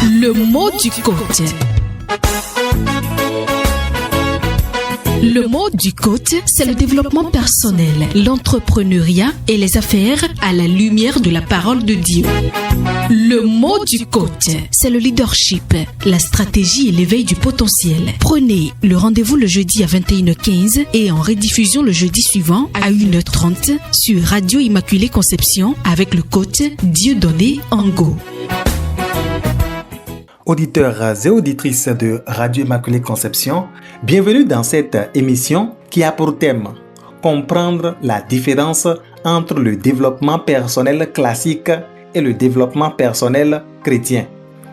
Le mot du coach. Le mot du coach, c'est le développement personnel, l'entrepreneuriat et les affaires à la lumière de la parole de Dieu. Le mot du coach, c'est le leadership, la stratégie et l'éveil du potentiel. Prenez le rendez-vous le jeudi à 21h15 et en rediffusion le jeudi suivant à 1h30 sur Radio Immaculée Conception avec le coach Dieudonné Ango. Auditeurs et auditrices de Radio Immaculée Conception, bienvenue dans cette émission qui a pour thème comprendre la différence entre le développement personnel classique et le développement personnel chrétien.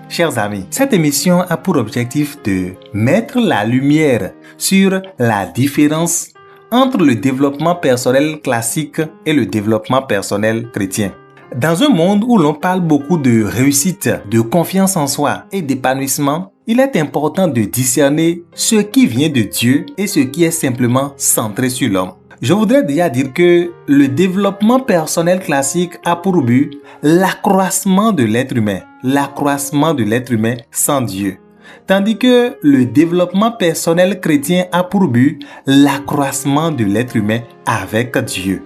Chers amis, cette émission a pour objectif de mettre la lumière sur la différence entre le développement personnel classique et le développement personnel chrétien. Dans un monde où l'on parle beaucoup de réussite, de confiance en soi et d'épanouissement, il est important de discerner ce qui vient de Dieu et ce qui est simplement centré sur l'homme. Je voudrais déjà dire que le développement personnel classique a pour but l'accroissement de l'être humain sans Dieu. Tandis que le développement personnel chrétien a pour but l'accroissement de l'être humain avec Dieu.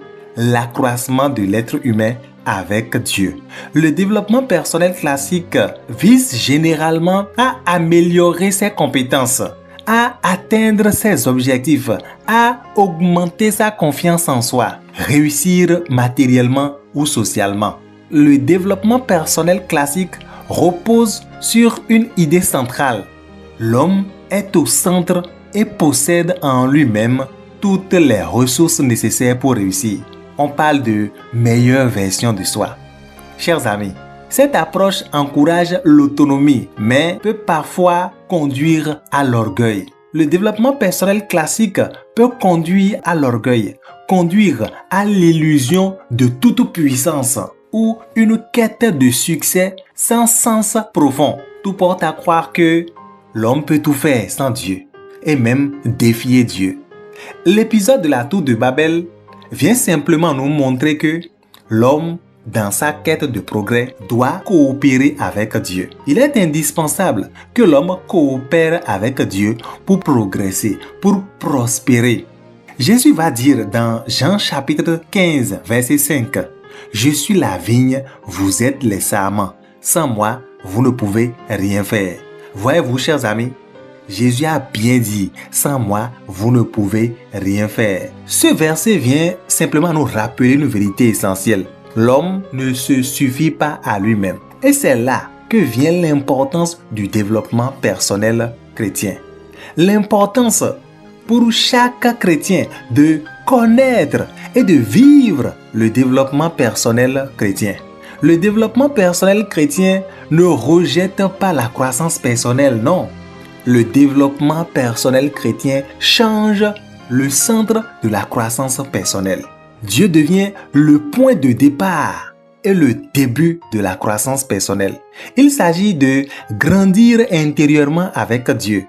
Avec Dieu. Le développement personnel classique vise généralement à améliorer ses compétences, à atteindre ses objectifs, à augmenter sa confiance en soi, réussir matériellement ou socialement. Le développement personnel classique repose sur une idée centrale. L'homme est au centre et possède en lui-même toutes les ressources nécessaires pour réussir. On parle de meilleure version de soi. Chers amis, cette approche encourage l'autonomie, mais peut parfois conduire à l'orgueil. Le développement personnel classique peut conduire à l'orgueil, conduire à l'illusion de toute puissance ou une quête de succès sans sens profond. Tout porte à croire que l'homme peut tout faire sans Dieu et même défier Dieu. L'épisode de la tour de Babel vient simplement nous montrer que l'homme, dans sa quête de progrès, doit coopérer avec Dieu. Il est indispensable que l'homme coopère avec Dieu pour progresser, pour prospérer. Jésus va dire dans Jean chapitre 15, verset 5, « Je suis la vigne, vous êtes les sarments. Sans moi, vous ne pouvez rien faire. » Voyez-vous, chers amis, Jésus a bien dit, sans moi, vous ne pouvez rien faire. Ce verset vient simplement nous rappeler une vérité essentielle. L'homme ne se suffit pas à lui-même. Et c'est là que vient l'importance du développement personnel chrétien. L'importance pour chaque chrétien de connaître et de vivre le développement personnel chrétien. Le développement personnel chrétien ne rejette pas la croissance personnelle, non. Le développement personnel chrétien change le centre de la croissance personnelle. Dieu devient le point de départ et le début de la croissance personnelle. Il s'agit de grandir intérieurement avec Dieu,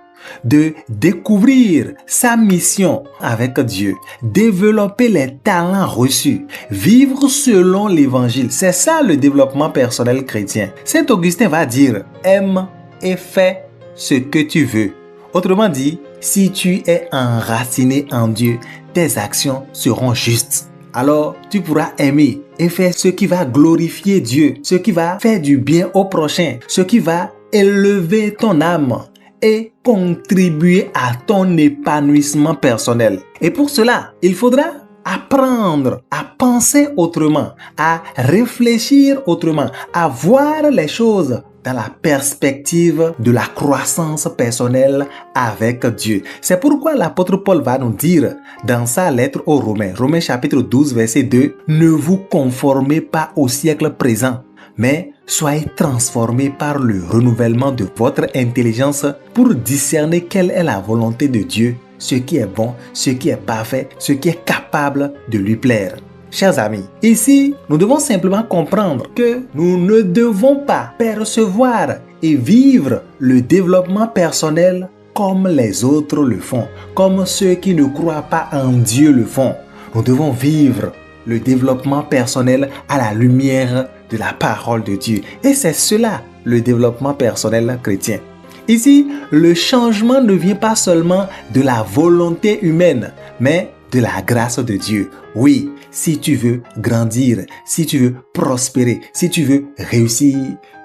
de découvrir sa mission avec Dieu, développer les talents reçus, vivre selon l'évangile. C'est ça le développement personnel chrétien. Saint Augustin va dire « Aime et fais ce que tu veux ». Autrement dit, si tu es enraciné en Dieu, tes actions seront justes. Alors, tu pourras aimer et faire ce qui va glorifier Dieu, ce qui va faire du bien au prochain, ce qui va élever ton âme et contribuer à ton épanouissement personnel. Et pour cela, il faudra apprendre à penser autrement, à réfléchir autrement, à voir les choses dans la perspective de la croissance personnelle avec Dieu. C'est pourquoi l'apôtre Paul va nous dire dans sa lettre aux Romains, Romains chapitre 12, verset 2, « Ne vous conformez pas au siècle présent, mais soyez transformés par le renouvellement de votre intelligence pour discerner quelle est la volonté de Dieu, ce qui est bon, ce qui est parfait, ce qui est capable de lui plaire. » Chers amis, ici, nous devons simplement comprendre que nous ne devons pas percevoir et vivre le développement personnel comme les autres le font, comme ceux qui ne croient pas en Dieu le font. Nous devons vivre le développement personnel à la lumière de la parole de Dieu. Et c'est cela, le développement personnel chrétien. Ici, le changement ne vient pas seulement de la volonté humaine, mais de la grâce de Dieu. Oui, si tu veux grandir, si tu veux prospérer, si tu veux réussir,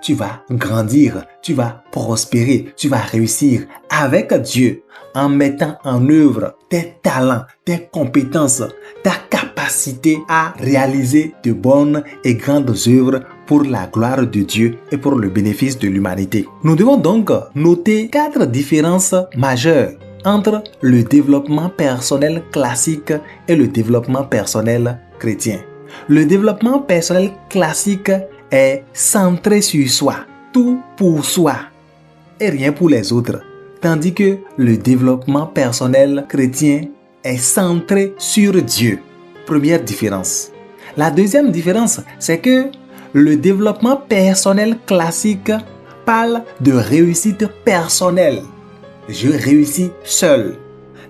tu vas grandir, tu vas prospérer, tu vas réussir avec Dieu en mettant en œuvre tes talents, tes compétences, ta capacité à réaliser de bonnes et grandes œuvres pour la gloire de Dieu et pour le bénéfice de l'humanité. Nous devons donc noter 4 différences majeures entre le développement personnel classique et le développement personnel chrétien. Le développement personnel classique est centré sur soi, tout pour soi et rien pour les autres, tandis que le développement personnel chrétien est centré sur Dieu. Première différence. La deuxième différence, c'est que le développement personnel classique parle de réussite personnelle. Je réussis seul.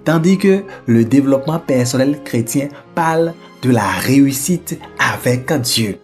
Tandis que le développement personnel chrétien parle de la réussite avec Dieu.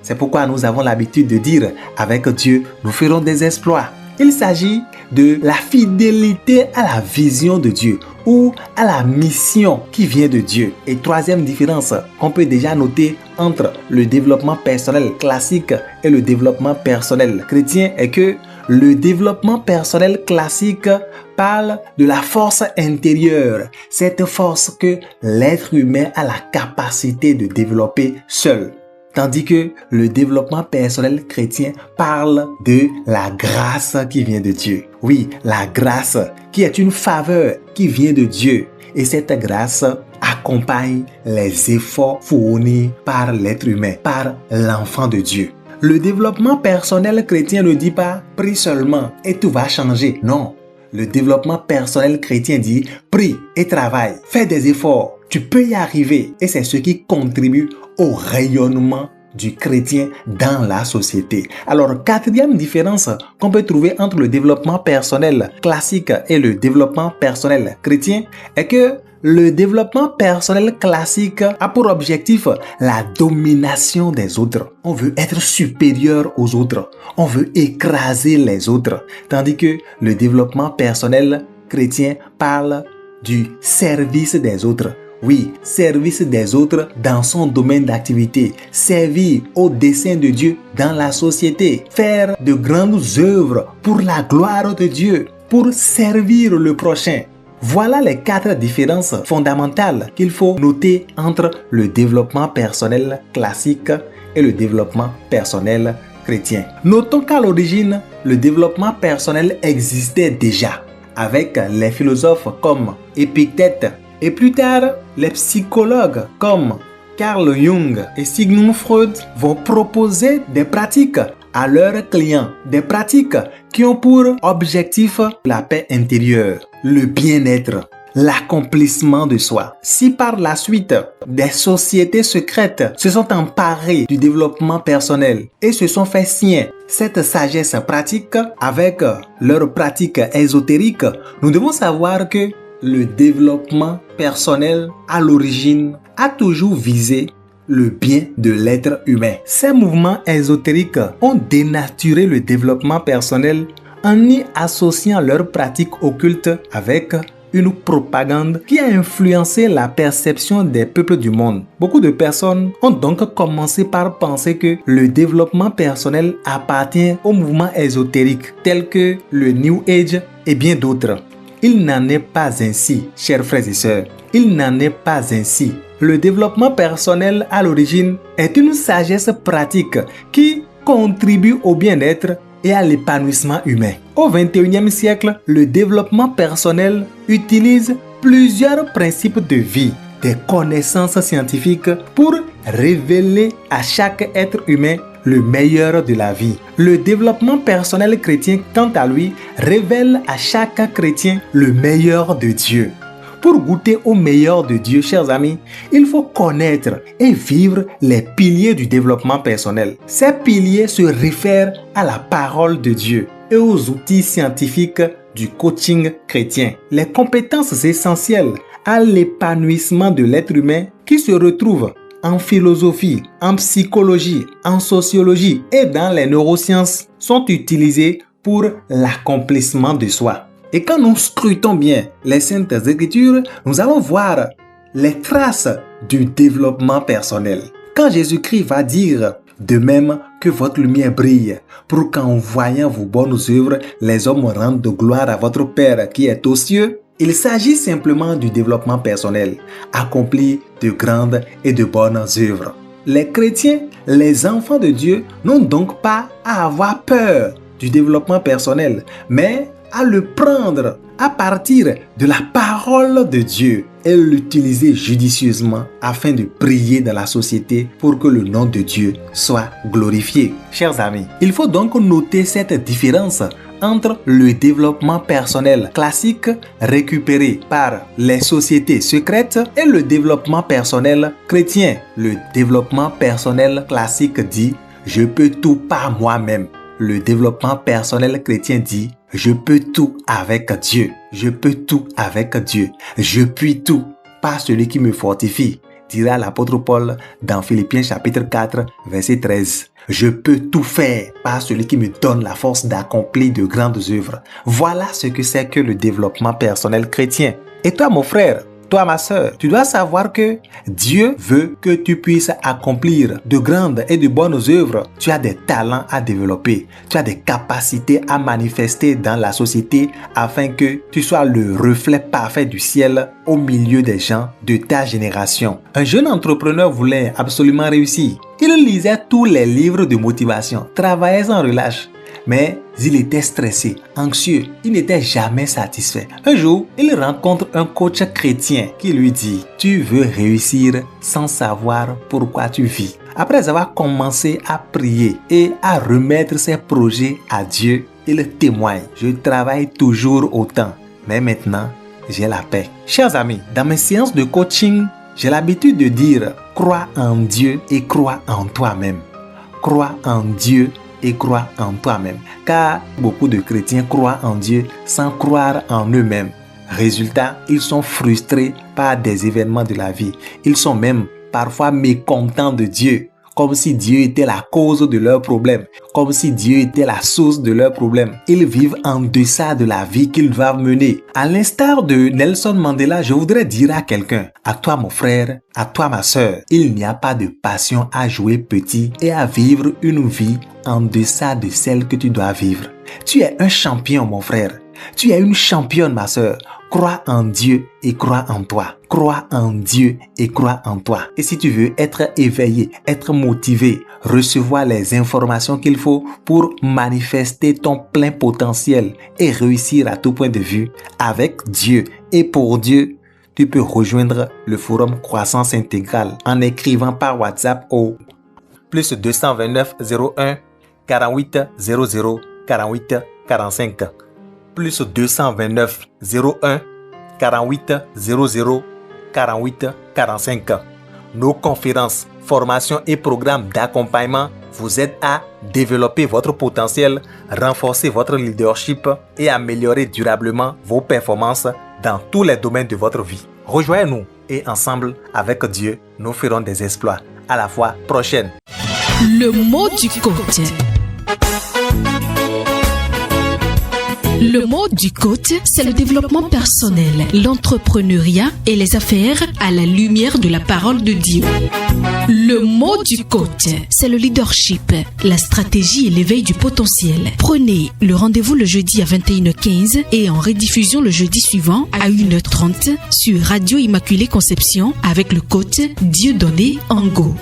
C'est pourquoi nous avons l'habitude de dire « avec Dieu, nous ferons des exploits ». Il s'agit de la fidélité à la vision de Dieu ou à la mission qui vient de Dieu. Et troisième différence qu'on peut déjà noter entre le développement personnel classique et le développement personnel chrétien est que le développement personnel classique parle de la force intérieure, cette force que l'être humain a la capacité de développer seul. Tandis que le développement personnel chrétien parle de la grâce qui vient de Dieu. Oui, la grâce qui est une faveur qui vient de Dieu. Et cette grâce accompagne les efforts fournis par l'être humain, par l'enfant de Dieu. Le développement personnel chrétien ne dit pas « prie seulement et tout va changer ». Non, le développement personnel chrétien dit « prie et travaille, fais des efforts, tu peux y arriver ». Et c'est ce qui contribue au rayonnement du chrétien dans la société. Alors, quatrième différence qu'on peut trouver entre le développement personnel classique et le développement personnel chrétien est que le développement personnel classique a pour objectif la domination des autres. On veut être supérieur aux autres. On veut écraser les autres. Tandis que le développement personnel chrétien parle du service des autres. Oui, service des autres dans son domaine d'activité, servir au dessein de Dieu dans la société, faire de grandes œuvres pour la gloire de Dieu, pour servir le prochain. Voilà les 4 différences fondamentales qu'il faut noter entre le développement personnel classique et le développement personnel chrétien. Notons qu'à l'origine, le développement personnel existait déjà avec les philosophes comme Épictète et plus tard, les psychologues comme Carl Jung et Sigmund Freud vont proposer des pratiques à leurs clients, des pratiques qui ont pour objectif la paix intérieure, le bien-être, l'accomplissement de soi. Si par la suite, des sociétés secrètes se sont emparées du développement personnel et se sont fait sien cette sagesse pratique avec leurs pratiques ésotériques, nous devons savoir que le développement personnel à l'origine a toujours visé le bien de l'être humain. Ces mouvements ésotériques ont dénaturé le développement personnel en y associant leurs pratiques occultes avec une propagande qui a influencé la perception des peuples du monde. Beaucoup de personnes ont donc commencé par penser que le développement personnel appartient aux mouvements ésotériques tels que le New Age et bien d'autres. Il n'en est pas ainsi, chers frères et sœurs. Il n'en est pas ainsi. Le développement personnel à l'origine est une sagesse pratique qui contribue au bien-être et à l'épanouissement humain. Au XXIe siècle, le développement personnel utilise plusieurs principes de vie, des connaissances scientifiques pour révéler à chaque être humain le meilleur de la vie. Le développement personnel chrétien, quant à lui, révèle à chaque chrétien le meilleur de Dieu. Pour goûter au meilleur de Dieu, chers amis, il faut connaître et vivre les piliers du développement personnel. Ces piliers se réfèrent à la parole de Dieu et aux outils scientifiques du coaching chrétien. Les compétences essentielles à l'épanouissement de l'être humain qui se retrouvent en philosophie, en psychologie, en sociologie et dans les neurosciences sont utilisés pour l'accomplissement de soi. Et quand nous scrutons bien les Saintes Écritures, nous allons voir les traces du développement personnel. Quand Jésus-Christ va dire « De même que votre lumière brille, pour qu'en voyant vos bonnes œuvres, les hommes rendent de gloire à votre Père qui est aux cieux », il s'agit simplement du développement personnel, accomplir de grandes et de bonnes œuvres. Les chrétiens, les enfants de Dieu, n'ont donc pas à avoir peur du développement personnel, mais à le prendre à partir de la parole de Dieu et l'utiliser judicieusement afin de briller dans la société pour que le nom de Dieu soit glorifié. Chers amis, il faut donc noter cette différence entre le développement personnel classique récupéré par les sociétés secrètes et le développement personnel chrétien. Le développement personnel classique dit « Je peux tout par moi-même ». Le développement personnel chrétien dit « Je peux tout avec Dieu. Je peux tout avec Dieu. Je puis tout par celui qui me fortifie », dira l'apôtre Paul dans Philippiens chapitre 4, verset 13. Je peux tout faire par celui qui me donne la force d'accomplir de grandes œuvres. Voilà ce que c'est que le développement personnel chrétien. Et toi, mon frère, toi, ma sœur, tu dois savoir que Dieu veut que tu puisses accomplir de grandes et de bonnes œuvres. Tu as des talents à développer. Tu as des capacités à manifester dans la société afin que tu sois le reflet parfait du ciel au milieu des gens de ta génération. Un jeune entrepreneur voulait absolument réussir. Il lisait tous les livres de motivation, travaillait sans relâche. Mais il était stressé, anxieux, il n'était jamais satisfait. Un jour, il rencontre un coach chrétien qui lui dit « Tu veux réussir sans savoir pourquoi tu vis ». Après avoir commencé à prier et à remettre ses projets à Dieu, il témoigne « Je travaille toujours autant, mais maintenant, j'ai la paix ». Chers amis, dans mes séances de coaching, j'ai l'habitude de dire « Crois en Dieu et crois en toi-même ». Crois en Dieu et crois en toi-même. Car beaucoup de chrétiens croient en Dieu sans croire en eux-mêmes. Résultat, ils sont frustrés par des événements de la vie. Ils sont même parfois mécontents de Dieu, comme si Dieu était la cause de leurs problèmes, comme si Dieu était la source de leurs problèmes. Ils vivent en deçà de la vie qu'ils doivent mener. À l'instar de Nelson Mandela, je voudrais dire à quelqu'un, à toi mon frère, à toi ma sœur, il n'y a pas de passion à jouer petit et à vivre une vie en deçà de celle que tu dois vivre. Tu es un champion mon frère, tu es une championne ma sœur. Crois en Dieu et crois en toi. Crois en Dieu et crois en toi. Et si tu veux être éveillé, être motivé, recevoir les informations qu'il faut pour manifester ton plein potentiel et réussir à tout point de vue avec Dieu et pour Dieu, tu peux rejoindre le forum Croissance Intégrale en écrivant par WhatsApp au plus 229 01 48 00 48 45. Plus 229 01 48 00 48 45. Nos conférences, formations et programmes d'accompagnement vous aident à développer votre potentiel, renforcer votre leadership et améliorer durablement vos performances dans tous les domaines de votre vie. Rejoignez-nous et ensemble, avec Dieu, nous ferons des exploits. À la fois prochaine. Le mot du coach. Le mot du coach, c'est le développement personnel, l'entrepreneuriat et les affaires à la lumière de la parole de Dieu. Le mot du coach, c'est le leadership, la stratégie et l'éveil du potentiel. Prenez le rendez-vous le jeudi à 21h15 et en rediffusion le jeudi suivant à 1h30 sur Radio Immaculée Conception avec le coach Dieudonné Ango.